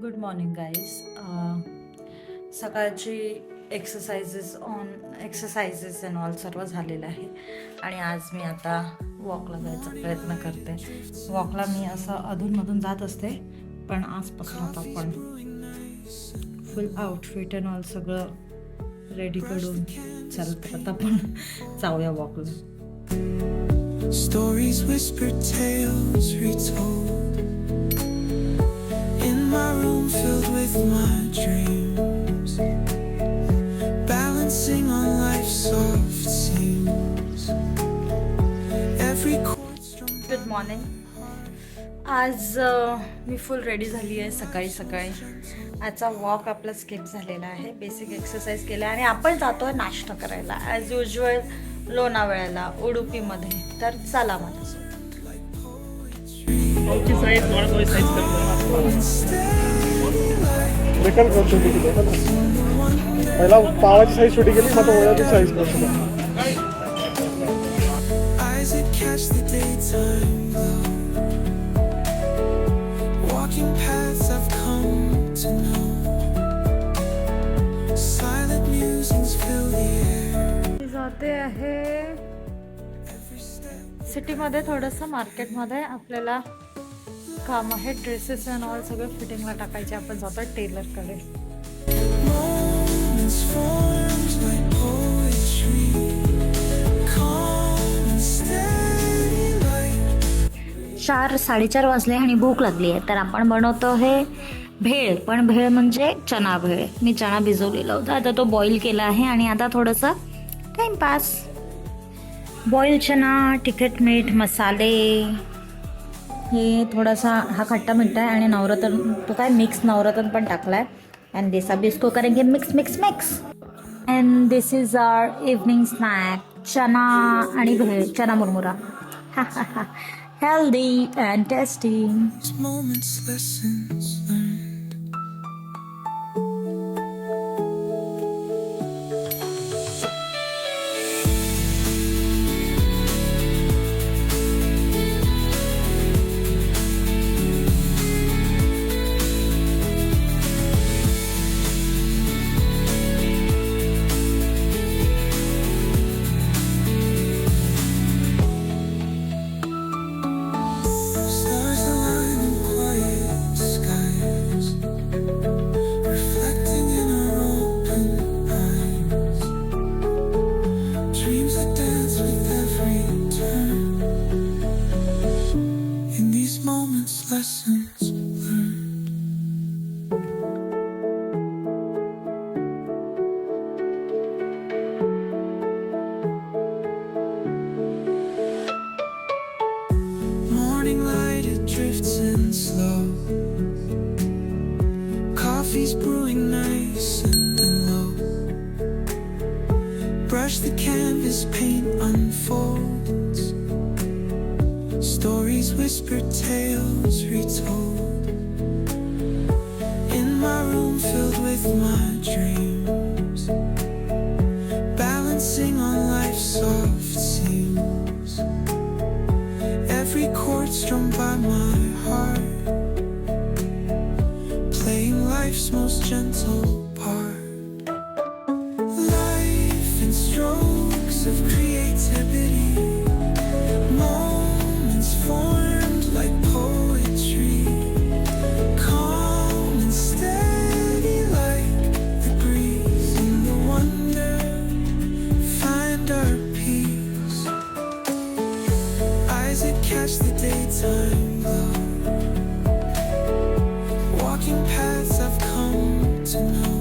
Good morning guys. सकाळची exercises and all सर्व झालेलं आहे आणि आज मी आता वॉकला जायचा प्रयत्न करते. वॉकला मी असं अधूनमधून जात असते, पण आजपासून आता आपण फुल आउटफिट अँड ऑल सगळं रेडी करून चालतं. आता आपण जाऊया वॉकला. Stories whispered, tales retold, in my room filled with my dreams, balancing on life's soft seams, every chord strung. Good morning. आज मी फुल रेडी झाली आहे. सकाळी आजचा वॉक आपला स्किप झालेला आहे. बेसिक एक्सरसाइज केल्या आणि आपण जातो आहे नाश्ता करायला ॲज युजल लोणावळ्याला उडुपीमध्ये. तर चला माझ्यासोबत. पहिला पावाची साईज छोटी केली, मग वळ्याची साईज करतो. Eyes that catch the daytime glow, walking paths I've come to know, silent musings fill the air. मी जाते आहे सिटीमध्ये, थोडंसं मार्केटमध्ये आपल्याला काम आहे. ड्रेसेस अँड ऑल सगळं फिटिंगला टाकायचे. आपण जातो टेलरकडे. Moments formed like poetry, calm and steady like. 4-4:30 वाजले आणि भूक लागली आहे, तर आपण बनवतो हे भेळ. पण भेळ म्हणजे चना भेळ. मी चना भिजवलेला होता, आता तो बॉईल केला आहे आणि आता थोडंसं टाईमपास. बॉईल चना, तिखट, मीठ, मसाले, हे थोडासा हा खट्टा मिठा आहे आणि नवरत्न तो काय मिक्स नवरत्न पण टाकला आहे. अँड दिस अभी इसको करेंगे mix. And this is our evening snack, चना आणि भेळ, चना मुरमुरा. Healthy and tasty. Moments, lessons learned. Stars align in quiet skies, reflecting in our open eyes. Dreams that dance with every turn. In these moments, lessons learned. Morning light, it drifts in slow. Coffee's brewing nice and low. Brush the canvas, paint unfolds. Stories whispered, tales retold. In my room filled with my dreams, balancing on life's soft seams. Every chord strung by my heart, playing life's most gentle part. Life in strokes of creativity, moments formed like poetry, calm and steady like the breeze. In the wonder, find our peace. Eyes that catch the daytime glow, walking paths I've come to know,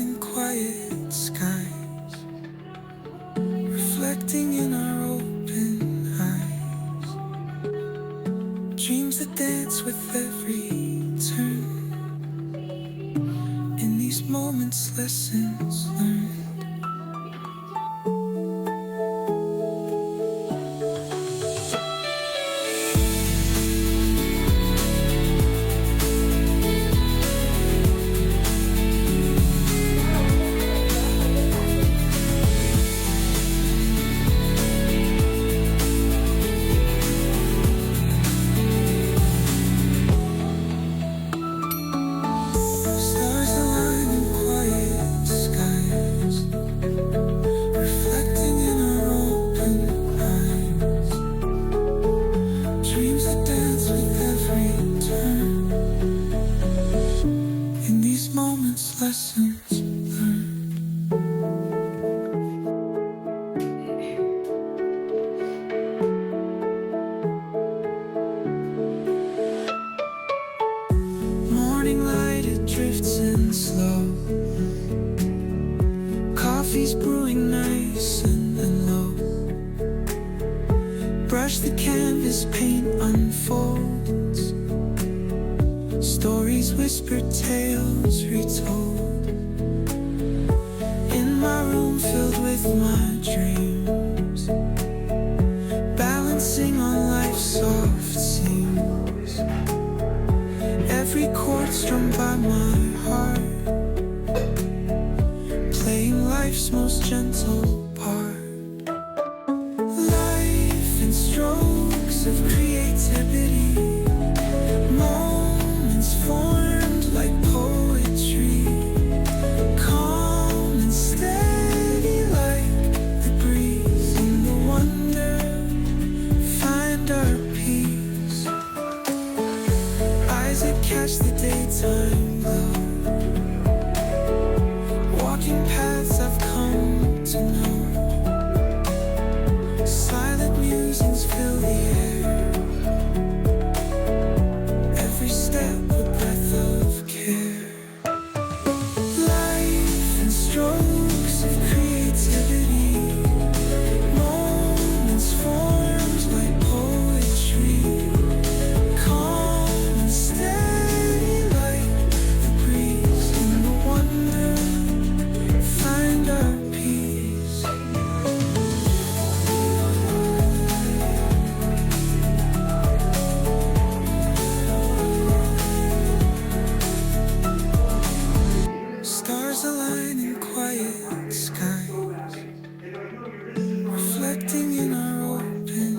in quiet skies, reflecting in our open eyes. Dreams that dance with every turn. In these moments, lessons learned. Stars align in quiet skies, reflecting in our open eyes. Dreams that dance with every turn. In these moments, lessons learned. Morning light, it drifts in slow. Coffee's brewing nice and low. Brush the canvas, paint unfolds. Stories whispered, tales retold. In my room filled with my dreams, balancing on life's soft seams. Every chord strummed by my heart, playing life's most gentle part. Life in strokes of creativity, moments formed like poetry, calm and steady like the breeze. In the wonder, find our peace. Eyes that catch the daytime glow, walking paths I've come to know. Silent musings fill the air, every step a breath of care. Life in strokes of creativity, moments formed like poetry, calm and steady like the breeze. In the wonder, find our peace. Stars align in quiet skies, reflecting in our open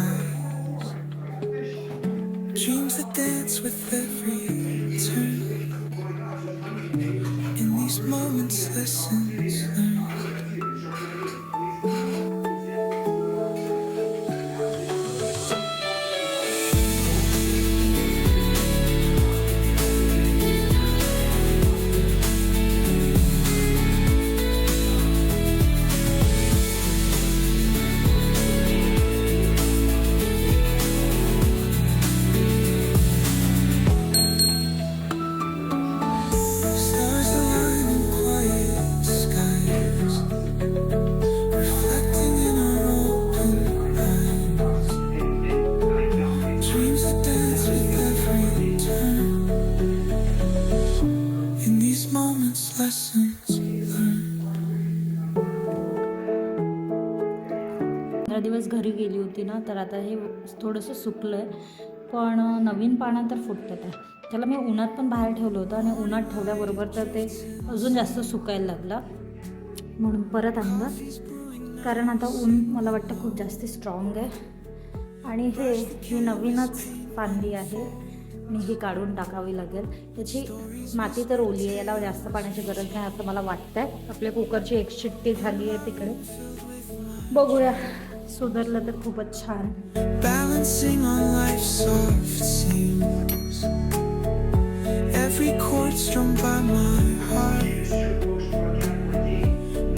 eyes. Dreams that dance with every turn. In these moments, lessons learned. Stars align in quiet skies, reflecting in our open eyes. Dreams that dance with every turn. In these moments, lessons learned. 15 दिवस घरी गेली होती ना, तर आता हे थोडंसं सुकलं आहे, पण नवीन पानं तर फुटतात आहे. त्याला मी उन्हात पण बाहेर ठेवलं होतं आणि उन्हात ठेवल्याबरोबर तर ते अजून जास्त सुकायला लागलं, म्हणून परत आणलं. कारण आता ऊन मला वाटतं खूप जास्त स्ट्रॉंग आहे. आणि ही नवीनच फांदी आहे आणि ही काढून टाकावी लागेल. त्याची माती तर ओली आहे, याला जास्त पाण्याची गरज नाही असं मला वाटतं आहे. आपल्या कुकरची एक शिट्टी झाली आहे तिकडे, बघूया. सुधारलं तर खूपच छान. Balancing on life's soft seams, every chord strummed by my heart,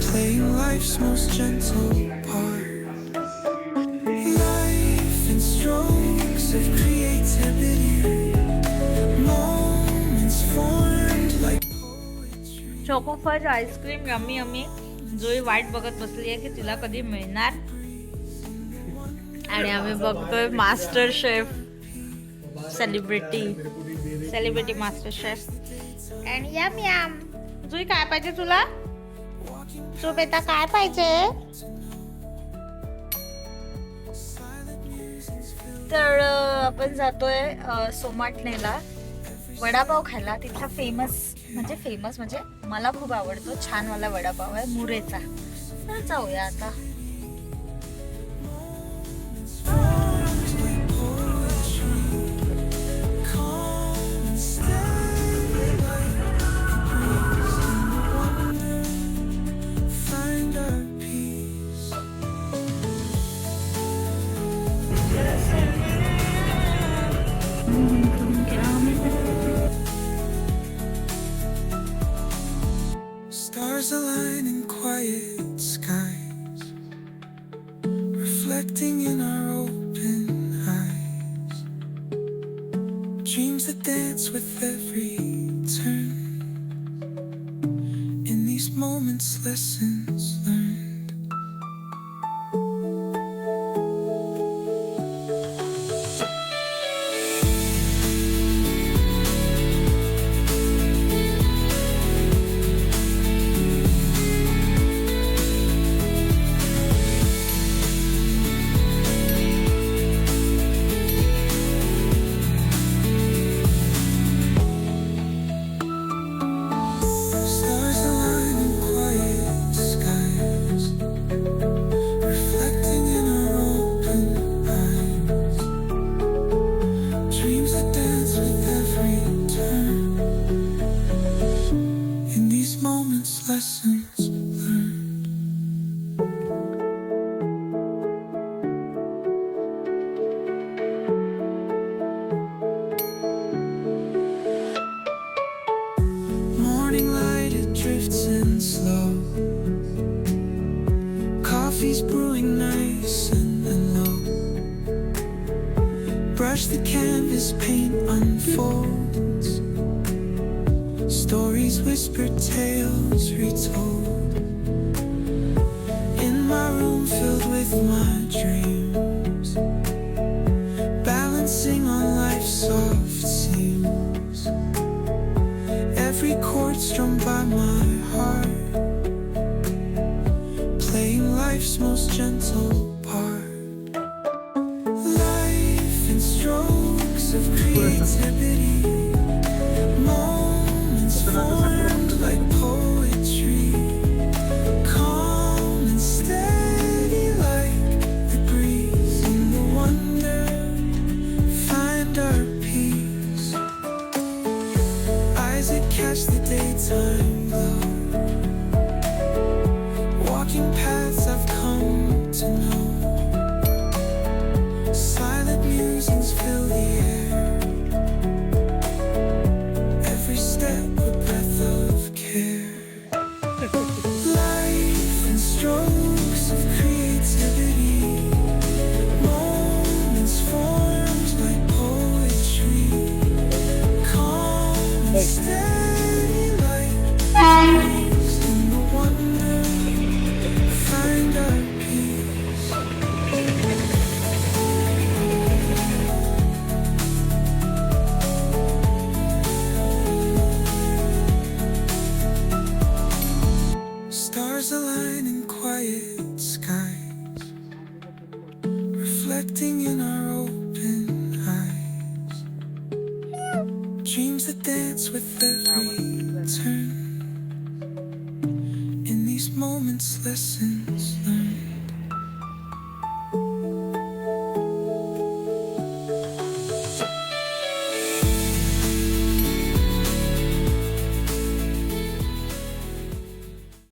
playing life's most gentle part. Life in strokes of creativity, moments formed like poetry. Choco fudge ice cream yummy yummy. जोई वाट बघत बसली आहे की तिला कधी मिळणार. आणि आम्ही बघतोय master chef celebrity master chef. And yum yum. Jui काय पाहिजे तुला? जो बेटा काय पाहिजे? तर आपण जातोय सोमाटणेला वडापाव खायला. तिथला फेमस म्हणजे मला खूप आवडतो छानवाला वडापाव आहे मुरेचा. तर जाऊया आता. Stars align in quiet skies, reflecting in our open eyes. Dreams that dance with every turn. In these moments, lessons learned. Stars align in quiet skies, reflecting in our open eyes. Dreams that dance with every turn. In these moments, lessons learned. Morning light, it drifts in slow. Coffee's brewing nice and low. Brush the canvas, paint unfolds. Stories whispered, tales retold. In my room filled with my dreams, balancing on life's soft seams. Every chord strummed by my heart, playing life's most gentle part. Life in strokes of creativity, moments formed like poetry, calm and steady like the breeze. In the wonder, find our peace. Eyes that catch the daytime glow, walking paths I've come to know. Silent musings fill the air, every step a breath of care. Life in strokes of creativity, moments formed like poetry, calm and steady like breeze. In the wonder, find our peace. Stars align in quiet skies, reflecting in our open eyes. Dreams that dance with every turn. In these moments, lessons learned.